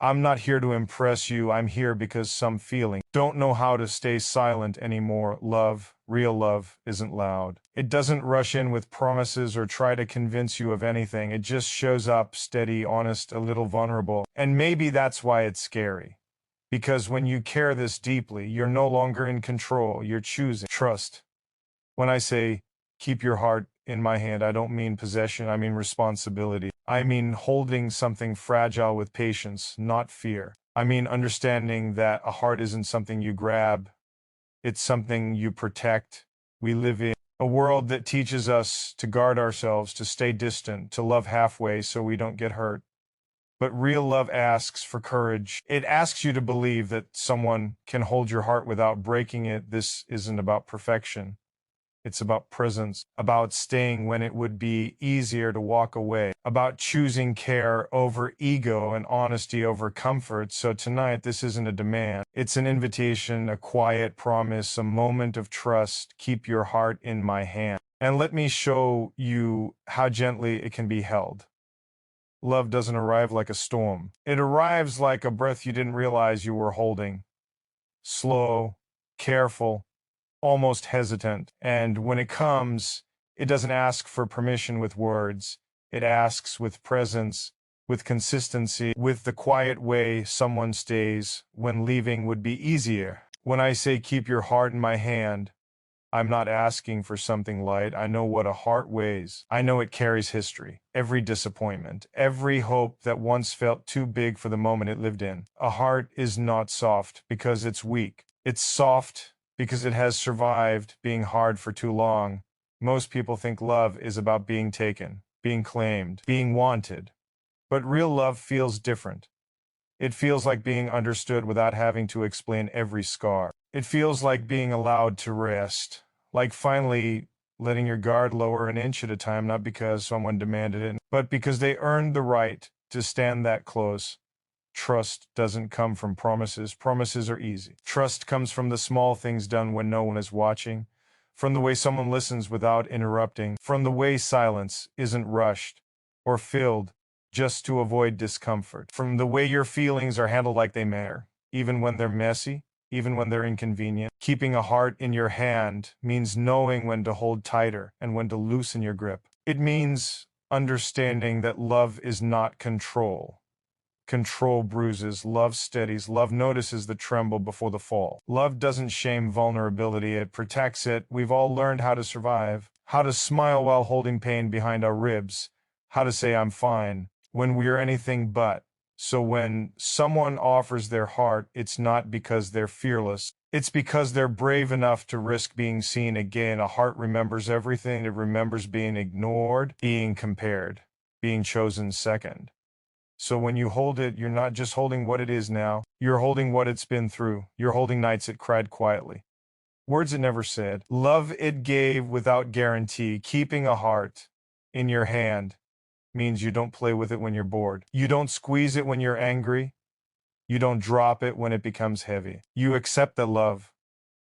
I'm not here to impress you, I'm here because some feeling don't know how to stay silent anymore. Love, real love, isn't loud. It doesn't rush in with promises or try to convince you of anything. It just shows up steady, honest, a little vulnerable. And maybe that's why it's scary. Because when you care this deeply, you're no longer in control, you're choosing trust. When I say keep your heart in my hand, I don't mean possession, I mean responsibility. I mean holding something fragile with patience, not fear. I mean understanding that a heart isn't something you grab, it's something you protect. We live in a world that teaches us to guard ourselves, to stay distant, to love halfway so we don't get hurt. But real love asks for courage. It asks you to believe that someone can hold your heart without breaking it. This isn't about perfection. It's about presence, about staying when it would be easier to walk away, about choosing care over ego and honesty over comfort. So tonight, this isn't a demand. It's an invitation, a quiet promise, a moment of trust. Keep your heart in my hand. And let me show you how gently it can be held. Love doesn't arrive like a storm. It arrives like a breath you didn't realize you were holding. Slow, careful, almost hesitant. And when it comes, it doesn't ask for permission with words. It asks with presence, with consistency, with the quiet way someone stays when leaving would be easier. When I say keep your heart in my hand, I'm not asking for something light. I know what a heart weighs. I know it carries history, every disappointment, every hope that once felt too big for the moment it lived in. A heart is not soft because it's weak. It's soft because it has survived being hard for too long. Most people think love is about being taken, being claimed, being wanted. But real love feels different. It feels like being understood without having to explain every scar. It feels like being allowed to rest, like finally letting your guard lower an inch at a time, not because someone demanded it, but because they earned the right to stand that close. Trust doesn't come from promises. Promises are easy. Trust comes from the small things done when no one is watching, from the way someone listens without interrupting, from the way silence isn't rushed or filled just to avoid discomfort, from the way your feelings are handled like they matter, even when they're messy, even when they're inconvenient. Keeping a heart in your hand means knowing when to hold tighter and when to loosen your grip. It means understanding that love is not control. Control bruises, love steadies, love notices the tremble before the fall. Love doesn't shame vulnerability, it protects it. We've all learned how to survive, how to smile while holding pain behind our ribs, how to say I'm fine when we're anything but. So when someone offers their heart, it's not because they're fearless. It's because they're brave enough to risk being seen again. A heart remembers everything. It remembers being ignored, being compared, being chosen second. So when you hold it, you're not just holding what it is now, you're holding what it's been through. You're holding nights it cried quietly, words it never said, love it gave without guarantee. Keeping a heart in your hand means you don't play with it when you're bored. You don't squeeze it when you're angry. You don't drop it when it becomes heavy. You accept that love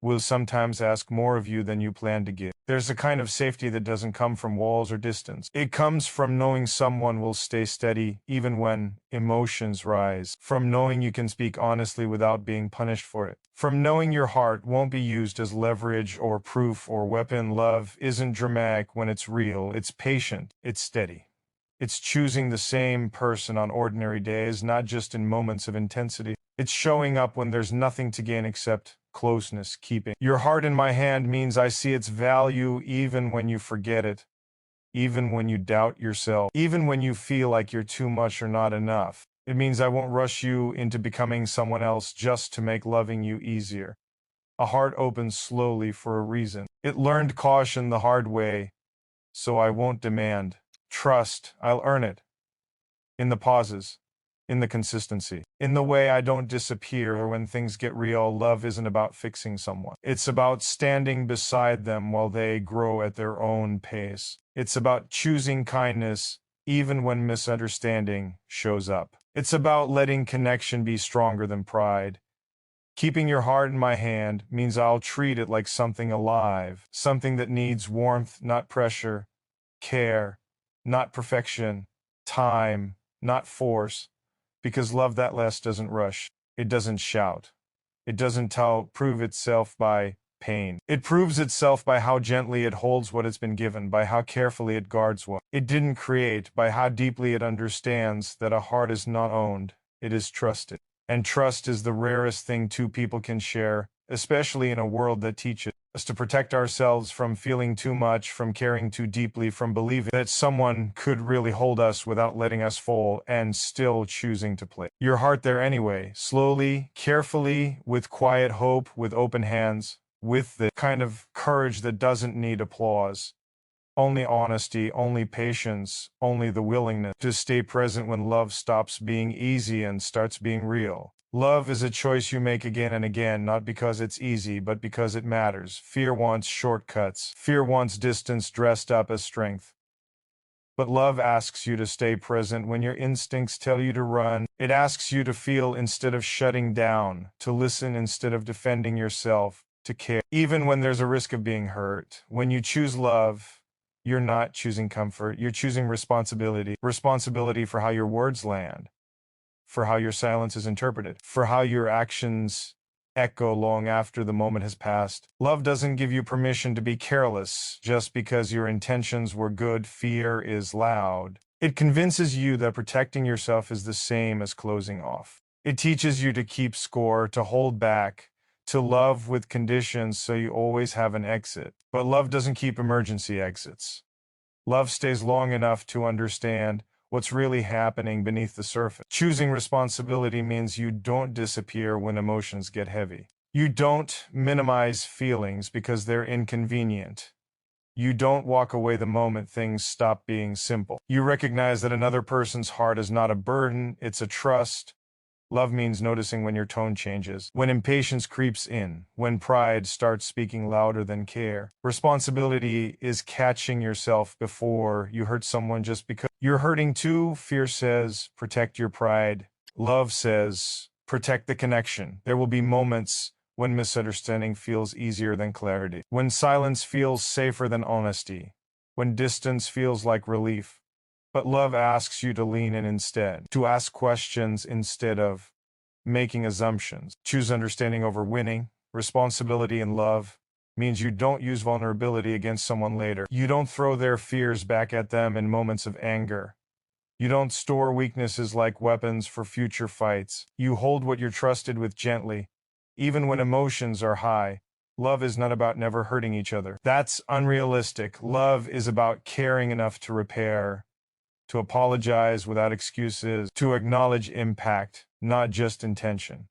will sometimes ask more of you than you plan to give. There's a kind of safety that doesn't come from walls or distance. It comes from knowing someone will stay steady even when emotions rise, from knowing you can speak honestly without being punished for it, from knowing your heart won't be used as leverage or proof or weapon. Love isn't dramatic when it's real. It's patient. It's steady. It's choosing the same person on ordinary days, not just in moments of intensity. It's showing up when there's nothing to gain except closeness. Keeping your heart in my hand means I see its value even when you forget it, even when you doubt yourself, even when you feel like you're too much or not enough. It means I won't rush you into becoming someone else just to make loving you easier. A heart opens slowly for a reason. It learned caution the hard way, so I won't demand trust. I'll earn it. In the pauses, in the consistency, in the way I don't disappear or when things get real. Love isn't about fixing someone. It's about standing beside them while they grow at their own pace. It's about choosing kindness even when misunderstanding shows up. It's about letting connection be stronger than pride. Keeping your heart in my hand means I'll treat it like something alive, something that needs warmth, not pressure, care, not perfection, time, not force. Because love that lasts doesn't rush. It doesn't shout. It doesn't prove itself by pain. It proves itself by how gently it holds what it's been given, by how carefully it guards what it didn't create, by how deeply it understands that a heart is not owned, it is trusted. And trust is the rarest thing two people can share, especially in a world that teaches us to protect ourselves from feeling too much, from caring too deeply, from believing that someone could really hold us without letting us fall, and still choosing to play your heart there anyway, slowly, carefully, with quiet hope, with open hands, with the kind of courage that doesn't need applause. Only honesty, only patience, only the willingness to stay present when love stops being easy and starts being real. Love is a choice you make again and again, not because it's easy, but because it matters. Fear wants shortcuts. Fear wants distance dressed up as strength. But love asks you to stay present when your instincts tell you to run. It asks you to feel instead of shutting down, to listen instead of defending yourself, to care, even when there's a risk of being hurt. When you choose love, you're not choosing comfort, you're choosing responsibility. Responsibility for how your words land, for how your silence is interpreted, for how your actions echo long after the moment has passed. Love doesn't give you permission to be careless just because your intentions were good. Fear is loud. It convinces you that protecting yourself is the same as closing off. It teaches you to keep score, to hold back, to love with conditions so you always have an exit. But love doesn't keep emergency exits. Love stays long enough to understand what's really happening beneath the surface. Choosing responsibility means you don't disappear when emotions get heavy. You don't minimize feelings because they're inconvenient. You don't walk away the moment things stop being simple. You recognize that another person's heart is not a burden, it's a trust. Love means noticing when your tone changes, when impatience creeps in, when pride starts speaking louder than care. Responsibility is catching yourself before you hurt someone just because you're hurting too. Fear says, protect your pride. Love says, protect the connection. There will be moments when misunderstanding feels easier than clarity, when silence feels safer than honesty, when distance feels like relief. But love asks you to lean in instead, to ask questions instead of making assumptions. Choose understanding over winning. Responsibility in love means you don't use vulnerability against someone later. You don't throw their fears back at them in moments of anger. You don't store weaknesses like weapons for future fights. You hold what you're trusted with gently, even when emotions are high. Love is not about never hurting each other. That's unrealistic. Love is about caring enough to repair, to apologize without excuses, to acknowledge impact, not just intention,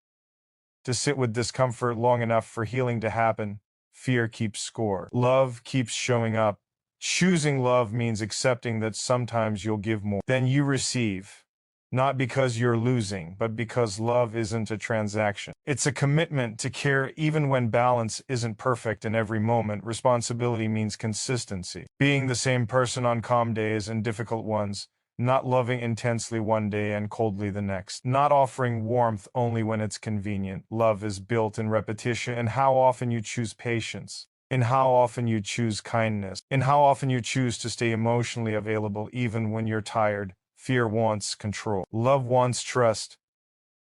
to sit with discomfort long enough for healing to happen. Fear keeps score. Love keeps showing up. Choosing love means accepting that sometimes you'll give more than you receive, not because you're losing, but because love isn't a transaction. It's a commitment to care even when balance isn't perfect in every moment. Responsibility means consistency, being the same person on calm days and difficult ones, not loving intensely one day and coldly the next, not offering warmth only when it's convenient. Love is built in repetition, and how often you choose patience, in how often you choose kindness, in how often you choose to stay emotionally available even when you're tired. Fear wants control. Love wants trust.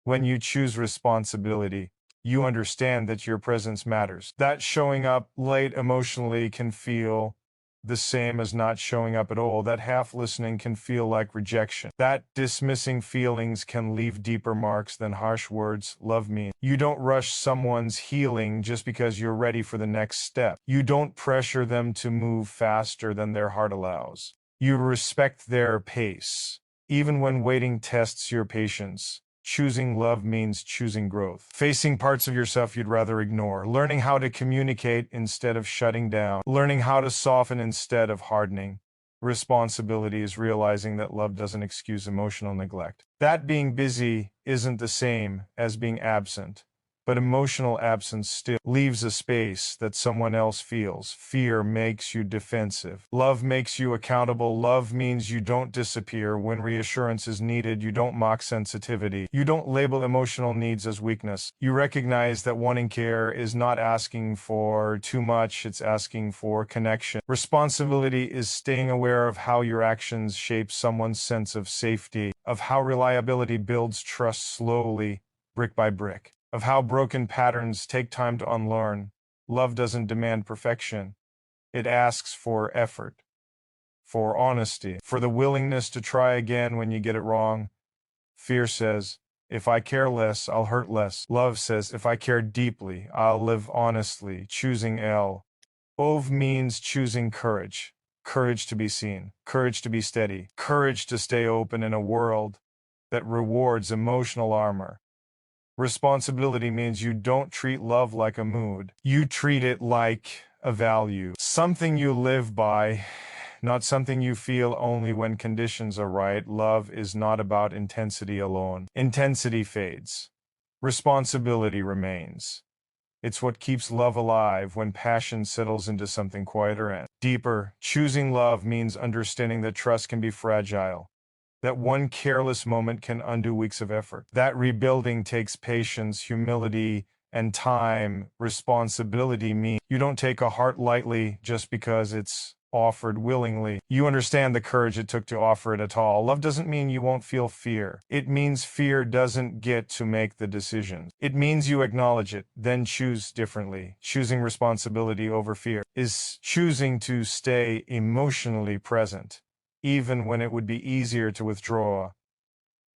When you choose responsibility, you understand that your presence matters. That showing up late emotionally can feel the same as not showing up at all. That half listening can feel like rejection. That dismissing feelings can leave deeper marks than harsh words. Love me. You don't rush someone's healing just because you're ready for the next step. You don't pressure them to move faster than their heart allows. You respect their pace, even when waiting tests your patience. Choosing love means choosing growth. Facing parts of yourself you'd rather ignore. Learning how to communicate instead of shutting down. Learning how to soften instead of hardening. Responsibility is realizing that love doesn't excuse emotional neglect. That being busy isn't the same as being absent. But emotional absence still leaves a space that someone else feels. Fear makes you defensive. Love makes you accountable. Love means you don't disappear when reassurance is needed. You don't mock sensitivity. You don't label emotional needs as weakness. You recognize that wanting care is not asking for too much, it's asking for connection. Responsibility is staying aware of how your actions shape someone's sense of safety, of how reliability builds trust slowly, brick by brick, of how broken patterns take time to unlearn. Love doesn't demand perfection. It asks for effort, for honesty, for the willingness to try again when you get it wrong. Fear says, if I care less, I'll hurt less. Love says, if I care deeply, I'll live honestly. Choosing L. Ove means choosing courage. Courage to be seen, courage to be steady, courage to stay open in a world that rewards emotional armor. Responsibility means you don't treat love like a mood. You treat it like a value, something you live by, not something you feel only when conditions are right. Love is not about intensity alone. Intensity fades. Responsibility remains. It's what keeps love alive when passion settles into something quieter and deeper. Choosing love means understanding that trust can be fragile, that one careless moment can undo weeks of effort, that rebuilding takes patience, humility, and time. Responsibility means you don't take a heart lightly just because it's offered willingly. You understand the courage it took to offer it at all. Love doesn't mean you won't feel fear. It means fear doesn't get to make the decisions. It means you acknowledge it, then choose differently. Choosing responsibility over fear is choosing to stay emotionally present, even when it would be easier to withdraw.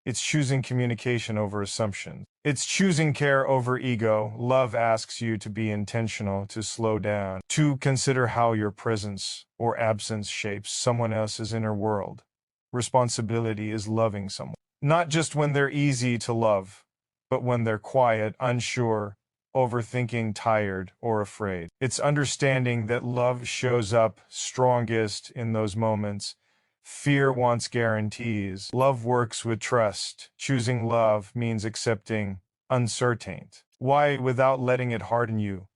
It's choosing communication over assumptions. It's choosing care over ego. Love asks you to be intentional, to slow down, to consider how your presence or absence shapes someone else's inner world. Responsibility is loving someone, not just when they're easy to love, but when they're quiet, unsure, overthinking, tired, or afraid. It's understanding that love shows up strongest in those moments. Fear wants guarantees. Love works with trust. Choosing love means accepting uncertainty. Why without letting it harden you?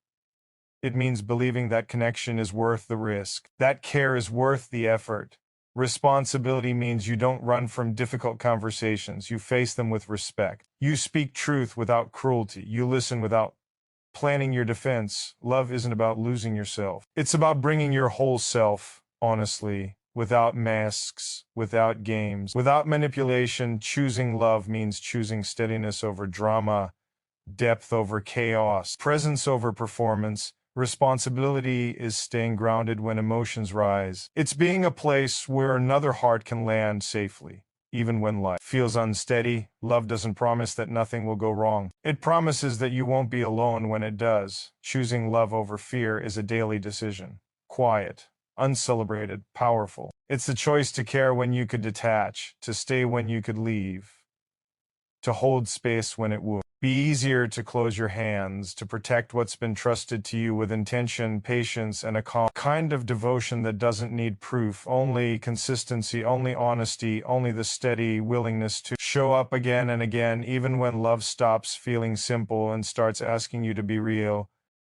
It means believing that connection is worth the risk, that care is worth the effort. Responsibility means you don't run from difficult conversations. You face them with respect. You speak truth without cruelty. You listen without planning your defense. Love isn't about losing yourself. It's about bringing your whole self, honestly, without masks, without games, without manipulation. Choosing love means choosing steadiness over drama, depth over chaos, presence over performance. Responsibility is staying grounded when emotions rise. It's being a place where another heart can land safely. Even when life feels unsteady, love doesn't promise that nothing will go wrong. It promises that you won't be alone when it does. Choosing love over fear is a daily decision. Quiet, uncelebrated, powerful. It's the choice to care when you could detach, to stay when you could leave, to hold space when it would be easier to close your hands, to protect what's been trusted to you with intention, patience, and a calm kind of devotion that doesn't need proof, only consistency, only honesty, only the steady willingness to show up again and again, even when love stops feeling simple and starts asking you to be real.